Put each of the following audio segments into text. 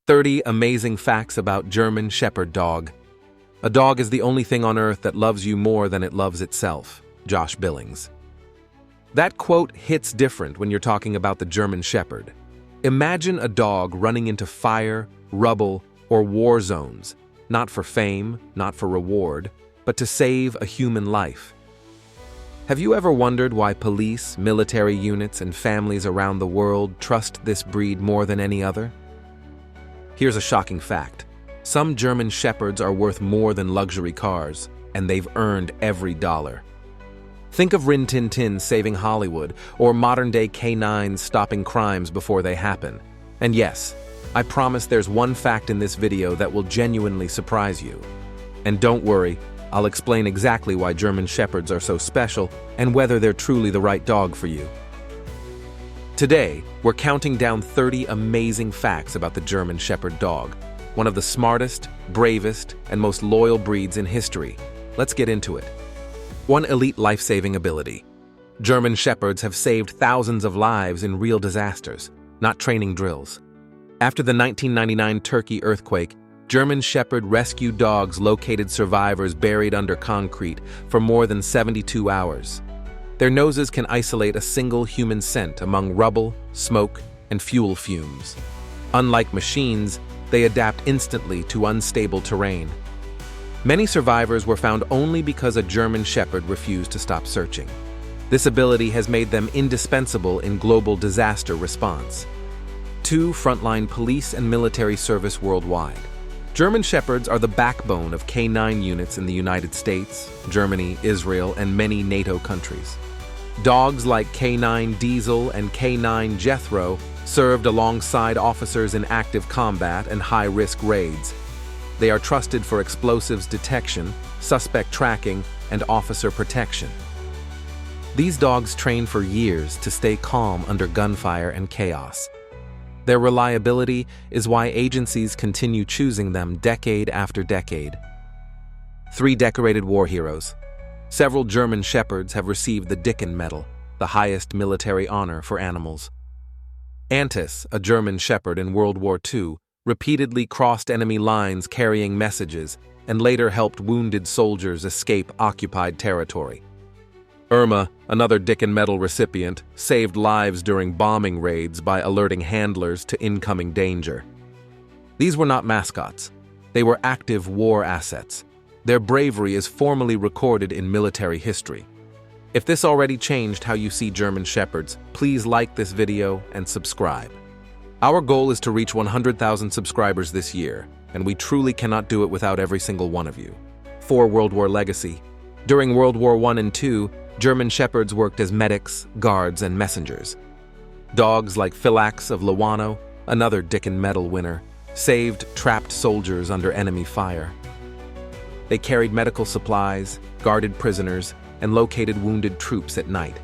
30 amazing facts about German Shepherd dog. A dog is the only thing on earth that loves you more than it loves itself. Josh Billings. That quote hits different when you're talking about the German Shepherd. Imagine a dog running into fire, rubble, or war zones, not for fame, not for reward, but to save a human life. Have you ever wondered why police, military units, and families around the world trust this breed more than any other? Here's a shocking fact. Some German Shepherds are worth more than luxury cars, and they've earned every dollar. Think of Rin Tin Tin saving Hollywood, or modern-day canines stopping crimes before they happen. And yes, I promise there's one fact in this video that will genuinely surprise you. And don't worry, I'll explain exactly why German Shepherds are so special and whether they're truly the right dog for you. Today, we're counting down 30 amazing facts about the German Shepherd dog, one of the smartest, bravest, and most loyal breeds in history. Let's get into it. 1. Elite life-saving ability. German Shepherds have saved thousands of lives in real disasters, not training drills. After the 1999 Turkey earthquake, German Shepherd rescue dogs located survivors buried under concrete for more than 72 hours. Their noses can isolate a single human scent among rubble, smoke, and fuel fumes. Unlike machines, they adapt instantly to unstable terrain. Many survivors were found only because a German Shepherd refused to stop searching. This ability has made them indispensable in global disaster response. 2. Frontline police and military service worldwide. German Shepherds are the backbone of K9 units in the United States, Germany, Israel, and many NATO countries. Dogs like K9 Diesel and K9 Jethro served alongside officers in active combat and high-risk raids. They are trusted for explosives detection, suspect tracking, and officer protection. These dogs train for years to stay calm under gunfire and chaos. Their reliability is why agencies continue choosing them decade after decade. 3. Decorated war heroes. Several German Shepherds have received the Deepen Medal, the highest military honor for animals. Antis, a German Shepherd in World War II, repeatedly crossed enemy lines carrying messages and later helped wounded soldiers escape occupied territory. Irma, another Deepen Medal recipient, saved lives during bombing raids by alerting handlers to incoming danger. These were not mascots. They were active war assets. Their bravery is formally recorded in military history. If this already changed how you see German Shepherds, please like this video and subscribe. Our goal is to reach 100,000 subscribers this year, and we truly cannot do it without every single one of you. 4. World War legacy. During World War I and II, German Shepherds worked as medics, guards, and messengers. Dogs like Philax of Lewano, another Deepen Medal winner, saved trapped soldiers under enemy fire. They carried medical supplies, guarded prisoners, and located wounded troops at night.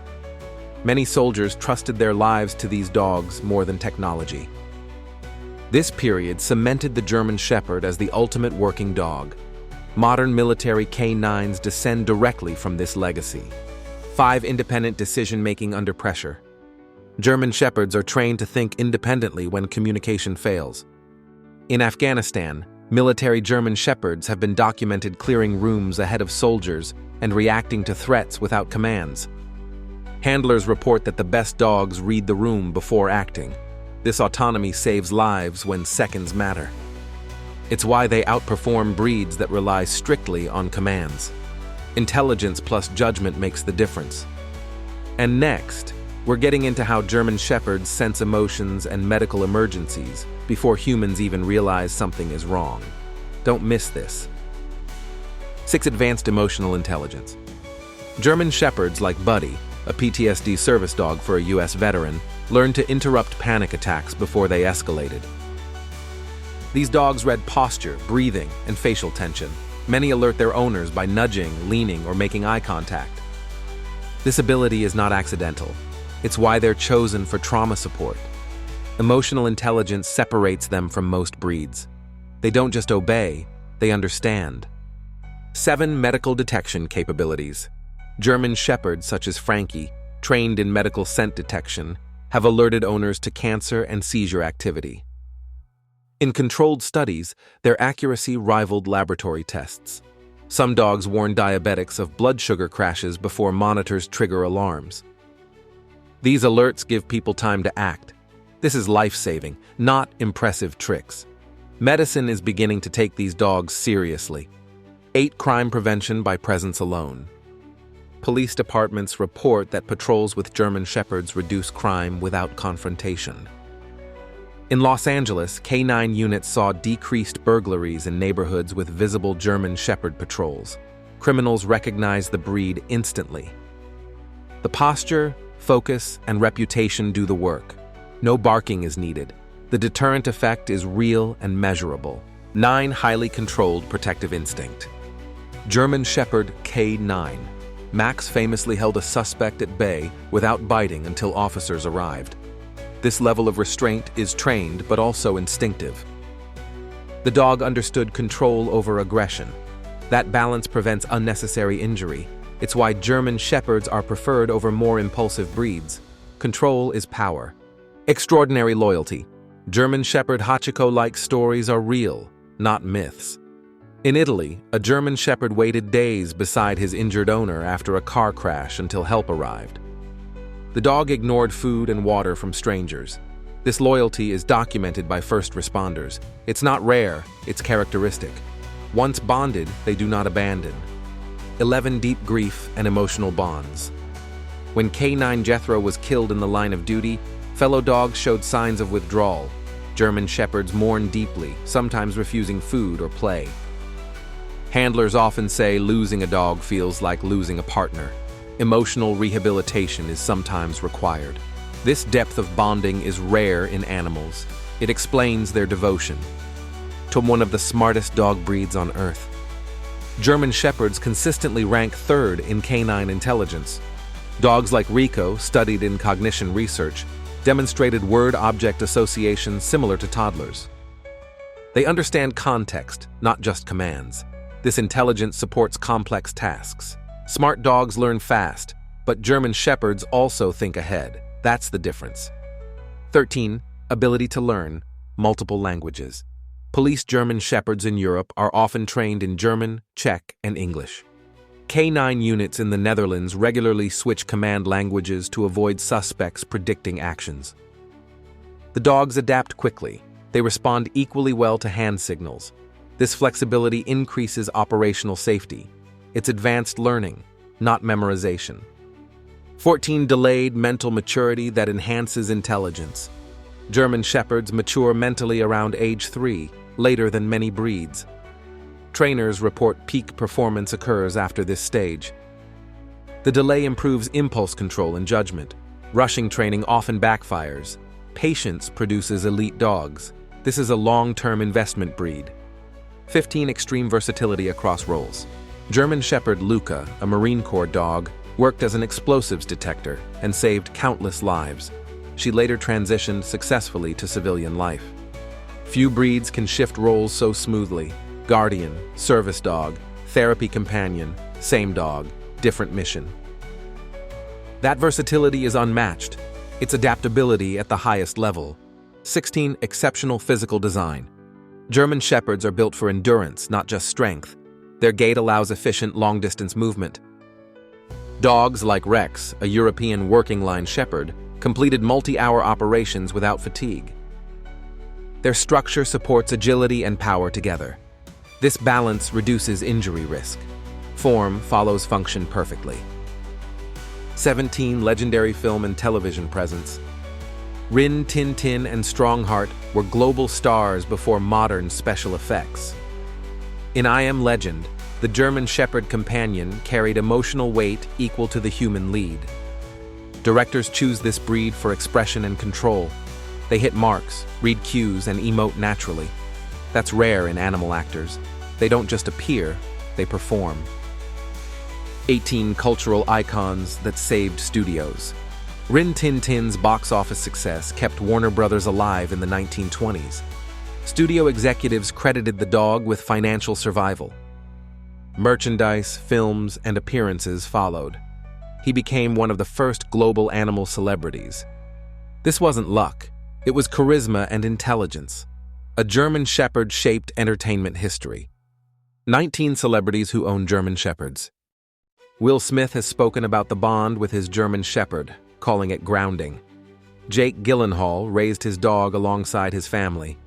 Many soldiers trusted their lives to these dogs more than technology. This period cemented the German Shepherd as the ultimate working dog. Modern military K9s descend directly from this legacy. 5. Independent decision-making under pressure. German Shepherds are trained to think independently when communication fails. In Afghanistan, military German Shepherds have been documented clearing rooms ahead of soldiers and reacting to threats without commands. Handlers report that the best dogs read the room before acting. This autonomy saves lives when seconds matter. It's why they outperform breeds that rely strictly on commands. Intelligence plus judgment makes the difference. And next, we're getting into how German Shepherds sense emotions and medical emergencies before humans even realize something is wrong. Don't miss this. 6. Advanced emotional intelligence. German Shepherds like Buddy, a PTSD service dog for a US veteran, learned to interrupt panic attacks before they escalated. These dogs read posture, breathing, and facial tension. Many alert their owners by nudging, leaning, or making eye contact. This ability is not accidental. It's why they're chosen for trauma support. Emotional intelligence separates them from most breeds. They don't just obey, they understand. 7. Medical detection capabilities. German Shepherds such as Frankie, trained in medical scent detection, have alerted owners to cancer and seizure activity. In controlled studies, their accuracy rivaled laboratory tests. Some dogs warn diabetics of blood sugar crashes before monitors trigger alarms. These alerts give people time to act. This is life-saving, not impressive tricks. Medicine is beginning to take these dogs seriously. 8. Crime prevention by presence alone. Police departments report that patrols with German Shepherds reduce crime without confrontation. In Los Angeles, K9 units saw decreased burglaries in neighborhoods with visible German Shepherd patrols. Criminals recognized the breed instantly. The posture, focus, and reputation do the work. No barking is needed. The deterrent effect is real and measurable. 9. Highly controlled protective instinct. German Shepherd K9. Max famously held a suspect at bay without biting until officers arrived. This level of restraint is trained but also instinctive. The dog understood control over aggression. That balance prevents unnecessary injury. It's why German Shepherds are preferred over more impulsive breeds. Control is power. Extraordinary loyalty. German Shepherd Hachiko-like stories are real, not myths. In Italy, a German Shepherd waited days beside his injured owner after a car crash until help arrived. The dog ignored food and water from strangers. This loyalty is documented by first responders. It's not rare, it's characteristic. Once bonded, they do not abandon. 11. Deep grief and emotional bonds. When K9 Jethro was killed in the line of duty, fellow dogs showed signs of withdrawal. German Shepherds mourn deeply, sometimes refusing food or play. Handlers often say losing a dog feels like losing a partner. Emotional rehabilitation is sometimes required. This depth of bonding is rare in animals. It explains their devotion to one of the smartest dog breeds on Earth. German Shepherds consistently rank third in canine intelligence. Dogs like Rico, studied in cognition research, demonstrated word-object association similar to toddlers. They understand context, not just commands. This intelligence supports complex tasks. Smart dogs learn fast, but German Shepherds also think ahead. That's the difference. 13. Ability to learn multiple languages. Police German Shepherds in Europe are often trained in German, Czech, and English. K9 units in the Netherlands regularly switch command languages to avoid suspects predicting actions. The dogs adapt quickly. They respond equally well to hand signals. This flexibility increases operational safety. It's advanced learning, not memorization. 14. Delayed mental maturity that enhances intelligence. German Shepherds mature mentally around age 3, later than many breeds. Trainers report peak performance occurs after this stage. The delay improves impulse control and judgment. Rushing training often backfires. Patience produces elite dogs. This is a long-term investment breed. 15. Extreme versatility across roles. German Shepherd Luca, a Marine Corps dog, worked as an explosives detector and saved countless lives. She later transitioned successfully to civilian life. Few breeds can shift roles so smoothly. Guardian, service dog, therapy companion, same dog, different mission. That versatility is unmatched. It's adaptability at the highest level. 16. Exceptional physical design. German Shepherds are built for endurance, not just strength. Their gait allows efficient long-distance movement. Dogs like Rex, a European working-line shepherd, completed multi-hour operations without fatigue. Their structure supports agility and power together. This balance reduces injury risk. Form follows function perfectly. 17. Legendary film and television presence. Rin Tin Tin and Strongheart were global stars before modern special effects. In I Am Legend, the German Shepherd companion carried emotional weight equal to the human lead. Directors choose this breed for expression and control. They hit marks, read cues, and emote naturally. That's rare in animal actors. They don't just appear, they perform. 18. Cultural icons that saved studios. Rin Tin Tin's box office success kept Warner Brothers alive in the 1920s. Studio executives credited the dog with financial survival. Merchandise, films, and appearances followed. He became one of the first global animal celebrities. This wasn't luck. It was charisma and intelligence. A German Shepherd shaped entertainment history. 19 celebrities who own German Shepherds. Will Smith has spoken about the bond with his German Shepherd, calling it grounding. Jake Gyllenhaal raised his dog alongside his family.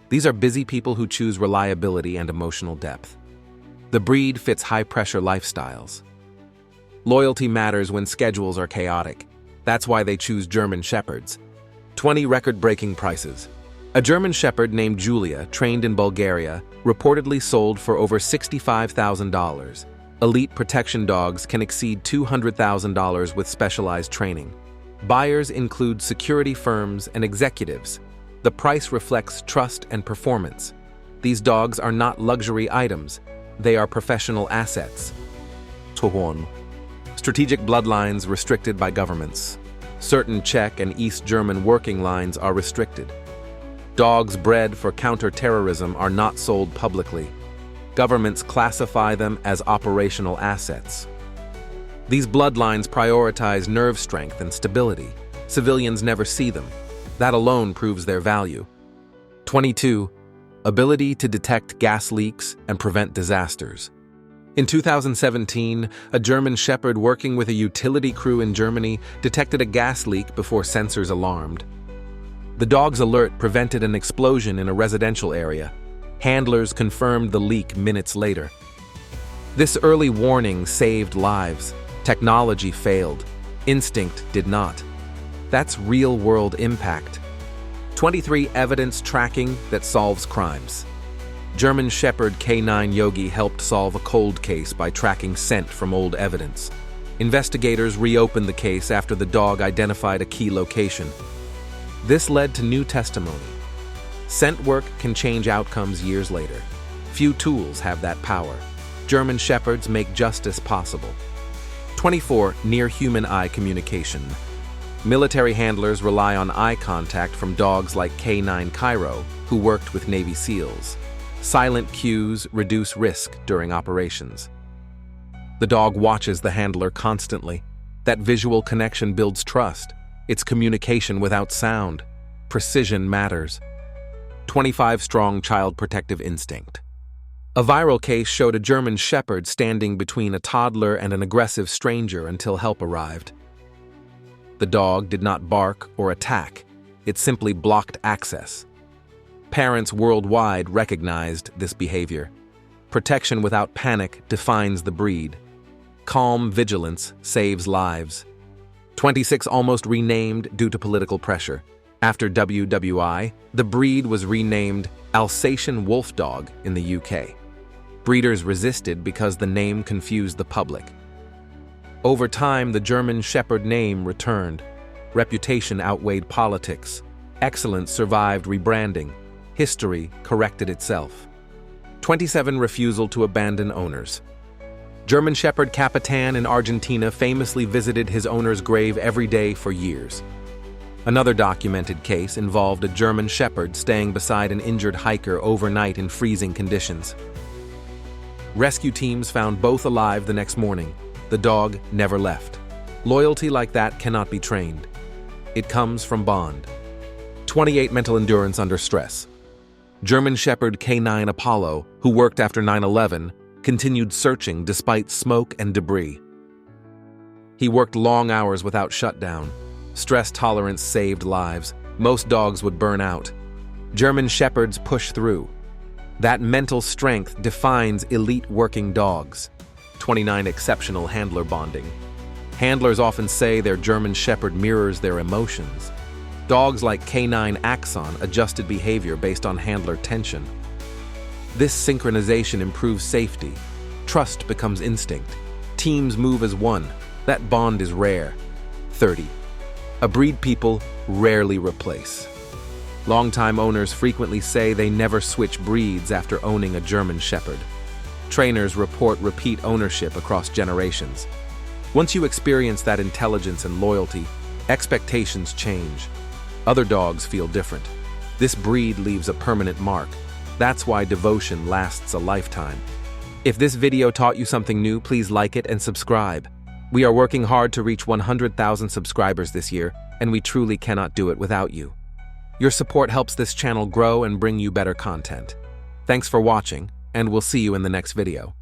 These are busy people who choose reliability and emotional depth. The breed fits high-pressure lifestyles. Loyalty matters when schedules are chaotic. That's why they choose German Shepherds. 20 record-breaking prices. A German Shepherd named Julia, trained in Bulgaria, reportedly sold for over $65,000. Elite protection dogs can exceed $200,000 with specialized training. Buyers include security firms and executives. The price reflects trust and performance. These dogs are not luxury items. They are professional assets. Tuhorn. Strategic bloodlines restricted by governments. Certain Czech and East German working lines are restricted. Dogs bred for counter-terrorism are not sold publicly. Governments classify them as operational assets. These bloodlines prioritize nerve strength and stability. Civilians never see them. That alone proves their value. 22. Ability to detect gas leaks and prevent disasters. In 2017, a German Shepherd working with a utility crew in Germany detected a gas leak before sensors alarmed. The dog's alert prevented an explosion in a residential area. Handlers confirmed the leak minutes later. This early warning saved lives. Technology failed. Instinct did not. That's real-world impact. 23 evidence tracking that solves crimes. German Shepherd K9 Yogi helped solve a cold case by tracking scent from old evidence. Investigators reopened the case after the dog identified a key location. This led to new testimony. Scent work can change outcomes years later. Few tools have that power. German Shepherds make justice possible. 24. Near-human eye communication. Military handlers rely on eye contact from dogs like K9 Cairo, who worked with Navy SEALs. Silent cues reduce risk during operations. The dog watches the handler constantly. That visual connection builds trust. It's communication without sound. Precision matters. 25. Strong child protective instinct. A viral case showed a German Shepherd standing between a toddler and an aggressive stranger until help arrived. The dog did not bark or attack. It simply blocked access. Parents worldwide recognized this behavior. Protection without panic defines the breed. Calm vigilance saves lives. 26. Almost renamed due to political pressure. After WWI, the breed was renamed Alsatian Wolf Dog in the UK. Breeders resisted because the name confused the public. Over time, the German Shepherd name returned. Reputation outweighed politics. Excellence survived rebranding. History corrected itself. 27. Refusal to abandon owners. German Shepherd Capitan in Argentina famously visited his owner's grave every day for years. Another documented case involved a German Shepherd staying beside an injured hiker overnight in freezing conditions. Rescue teams found both alive the next morning. The dog never left. Loyalty like that cannot be trained. It comes from bond. 28. Mental endurance under stress. German Shepherd K9 Apollo, who worked after 9/11, continued searching despite smoke and debris. He worked long hours without shutdown. Stress tolerance saved lives. Most dogs would burn out. German Shepherds push through. That mental strength defines elite working dogs. 29. Exceptional handler bonding. Handlers often say their German Shepherd mirrors their emotions. Dogs like K9 Axon adjusted behavior based on handler tension. This synchronization improves safety. Trust becomes instinct. Teams move as one. That bond is rare. 30. A breed people rarely replace. Longtime owners frequently say they never switch breeds after owning a German Shepherd. Trainers report repeat ownership across generations. Once you experience that intelligence and loyalty, expectations change. Other dogs feel different. This breed leaves a permanent mark. That's why devotion lasts a lifetime. If this video taught you something new, please like it and subscribe. We are working hard to reach 100,000 subscribers this year, and we truly cannot do it without you. Your support helps this channel grow and bring you better content. Thanks for watching, and we'll see you in the next video.